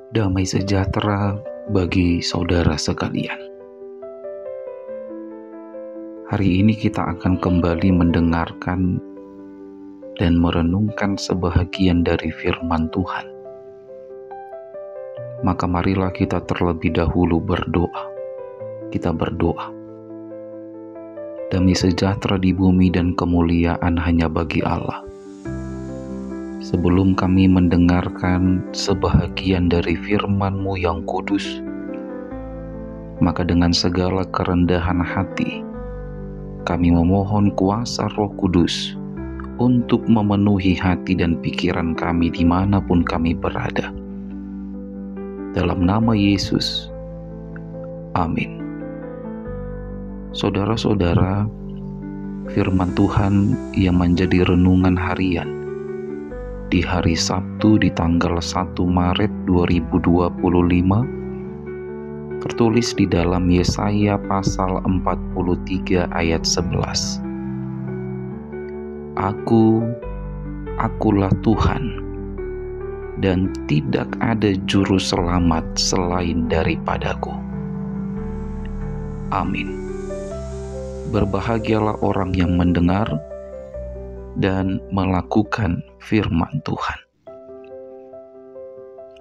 Damai sejahtera bagi saudara sekalian. Hari ini kita akan kembali mendengarkan dan merenungkan sebahagian dari firman Tuhan. Maka marilah kita terlebih dahulu berdoa. Kita berdoa. Damai sejahtera di bumi dan kemuliaan hanya bagi Allah. Sebelum kami mendengarkan sebahagian dari firman-Mu yang kudus, maka dengan segala kerendahan hati, kami memohon kuasa Roh Kudus untuk memenuhi hati dan pikiran kami dimanapun kami berada. Dalam nama Yesus, amin. Saudara-saudara, firman Tuhan yang menjadi renungan harian di hari Sabtu di tanggal 1 Maret 2025 tertulis di dalam Yesaya pasal 43 ayat 11. Akulah Tuhan, dan tidak ada juru selamat selain daripadaku. Amin. Berbahagialah orang yang mendengar dan melakukan firman Tuhan.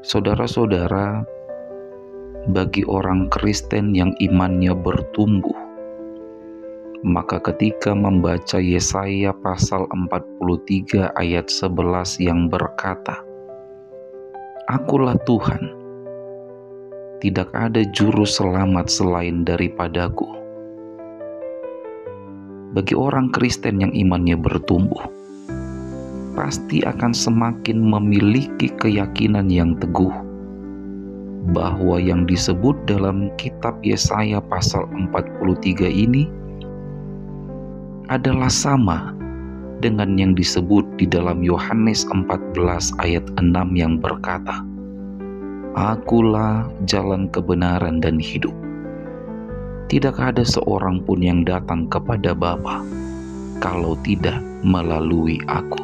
Saudara-saudara, bagi orang Kristen yang imannya bertumbuh, maka ketika membaca Yesaya pasal 43 ayat 11 yang berkata, Akulah Tuhan, tidak ada juru selamat selain daripadaku. Bagi orang Kristen yang imannya bertumbuh, pasti akan semakin memiliki keyakinan yang teguh bahwa yang disebut dalam kitab Yesaya pasal 43 ini adalah sama dengan yang disebut di dalam Yohanes 14 ayat 6 yang berkata, Akulah jalan kebenaran dan hidup. Tidak ada seorang pun yang datang kepada Bapa kalau tidak melalui aku.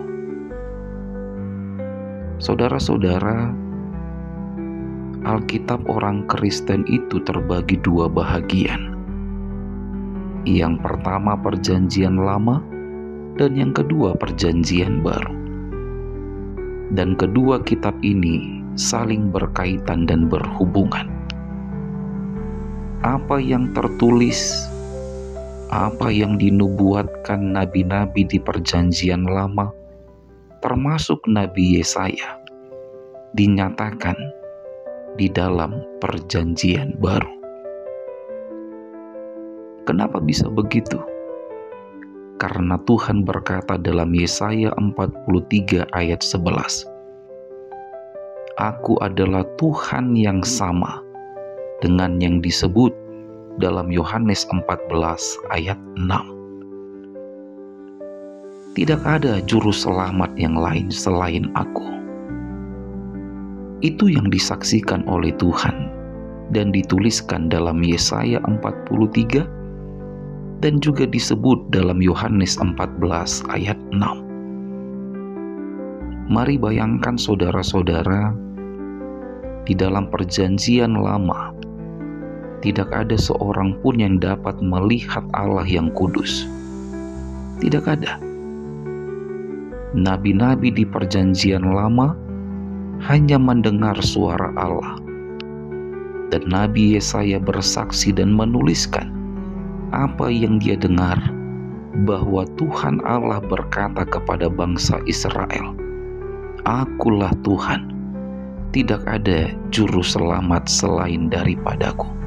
Saudara-saudara, Alkitab orang Kristen itu terbagi dua bahagian. Yang pertama Perjanjian Lama dan yang kedua Perjanjian Baru. Dan kedua kitab ini saling berkaitan dan berhubungan. Apa yang tertulis, apa yang dinubuatkan nabi-nabi di Perjanjian Lama, termasuk Nabi Yesaya, dinyatakan di dalam Perjanjian Baru. Kenapa bisa begitu? Karena Tuhan berkata dalam Yesaya 43 ayat 11, Aku adalah Tuhan yang sama dengan yang disebut dalam Yohanes 14 ayat 6. Tidak ada juru selamat yang lain selain aku. Itu yang disaksikan oleh Tuhan dan dituliskan dalam Yesaya 43 dan juga disebut dalam Yohanes 14 ayat 6. Mari bayangkan saudara-saudara, di dalam Perjanjian Lama tidak ada seorang pun yang dapat melihat Allah yang kudus. Tidak ada. Nabi-nabi di Perjanjian Lama hanya mendengar suara Allah. Dan Nabi Yesaya bersaksi dan menuliskan apa yang dia dengar, bahwa Tuhan Allah berkata kepada bangsa Israel, Akulah Tuhan, tidak ada juru selamat selain daripadaku.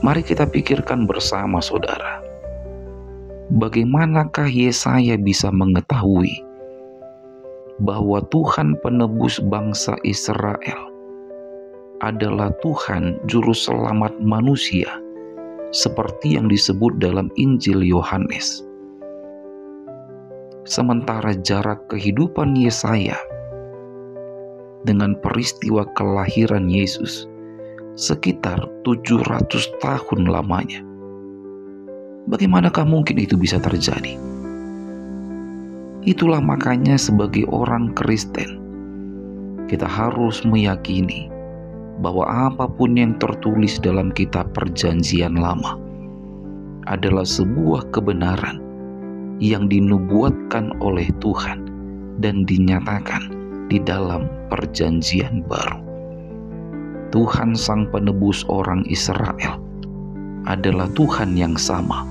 Mari kita pikirkan bersama saudara, bagaimanakah Yesaya bisa mengetahui bahwa Tuhan penebus bangsa Israel adalah Tuhan juru selamat manusia, seperti yang disebut dalam Injil Yohanes. Sementara jarak kehidupan Yesaya dengan peristiwa kelahiran Yesus sekitar 700 tahun lamanya. Bagaimanakah mungkin itu bisa terjadi? Itulah makanya sebagai orang Kristen, kita harus meyakini bahwa apapun yang tertulis dalam kitab Perjanjian Lama adalah sebuah kebenaran yang dinubuatkan oleh Tuhan dan dinyatakan di dalam Perjanjian Baru. Tuhan Sang Penebus orang Israel adalah Tuhan yang sama,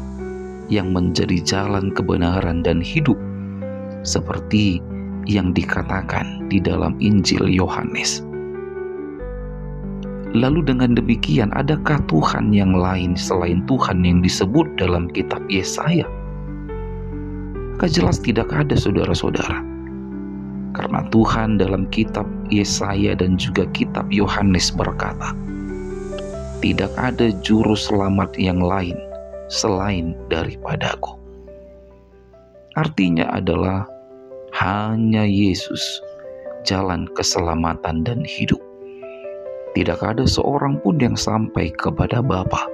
yang menjadi jalan kebenaran dan hidup, seperti yang dikatakan di dalam Injil Yohanes. Lalu dengan demikian, adakah Tuhan yang lain selain Tuhan yang disebut dalam kitab Yesaya? Jelas tidak ada, saudara-saudara. Karena Tuhan dalam kitab Yesaya dan juga kitab Yohanes berkata, tidak ada juru selamat yang lain selain daripadaku. Artinya adalah hanya Yesus, jalan keselamatan dan hidup. Tidak ada seorang pun yang sampai kepada Bapa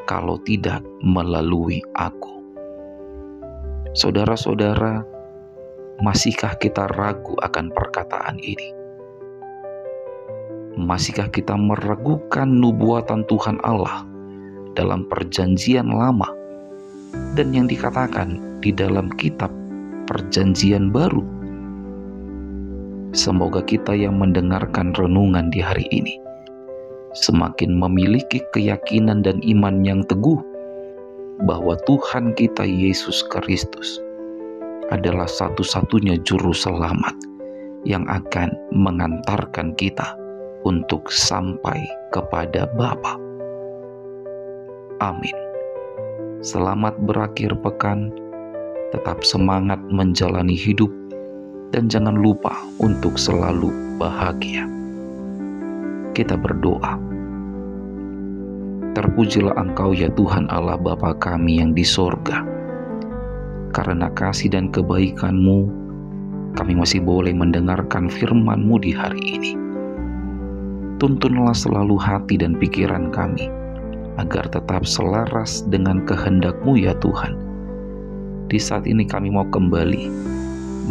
kalau tidak melalui aku. Saudara-saudara, masihkah kita ragu akan perkataan ini? Masihkah kita meragukan nubuatan Tuhan Allah dalam Perjanjian Lama dan yang dikatakan di dalam kitab Perjanjian Baru? Semoga kita yang mendengarkan renungan di hari ini semakin memiliki keyakinan dan iman yang teguh bahwa Tuhan kita Yesus Kristus adalah satu-satunya juru selamat yang akan mengantarkan kita untuk sampai kepada Bapa. Amin. Selamat berakhir pekan, tetap semangat menjalani hidup, dan jangan lupa untuk selalu bahagia. Kita berdoa. Terpujilah Engkau ya Tuhan Allah Bapa kami yang di sorga. Karena kasih dan kebaikan-Mu, kami masih boleh mendengarkan firman-Mu di hari ini. Tuntunlah selalu hati dan pikiran kami, agar tetap selaras dengan kehendak-Mu ya Tuhan. Di saat ini kami mau kembali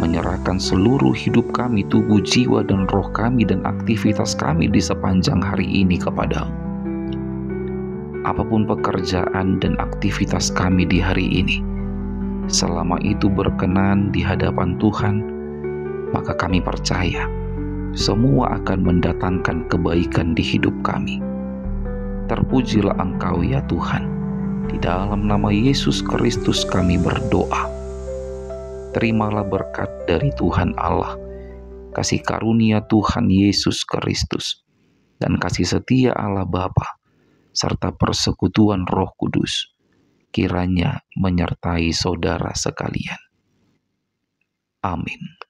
menyerahkan seluruh hidup kami, tubuh, jiwa, dan roh kami, dan aktivitas kami di sepanjang hari ini kepada-Mu. Apapun pekerjaan dan aktivitas kami di hari ini, selama itu berkenan di hadapan Tuhan, maka kami percaya semua akan mendatangkan kebaikan di hidup kami. Terpujilah Engkau ya Tuhan. Di dalam nama Yesus Kristus kami berdoa. Terimalah berkat dari Tuhan Allah, kasih karunia Tuhan Yesus Kristus, dan kasih setia Allah Bapa, serta persekutuan Roh Kudus, kiranya menyertai saudara sekalian. Amin.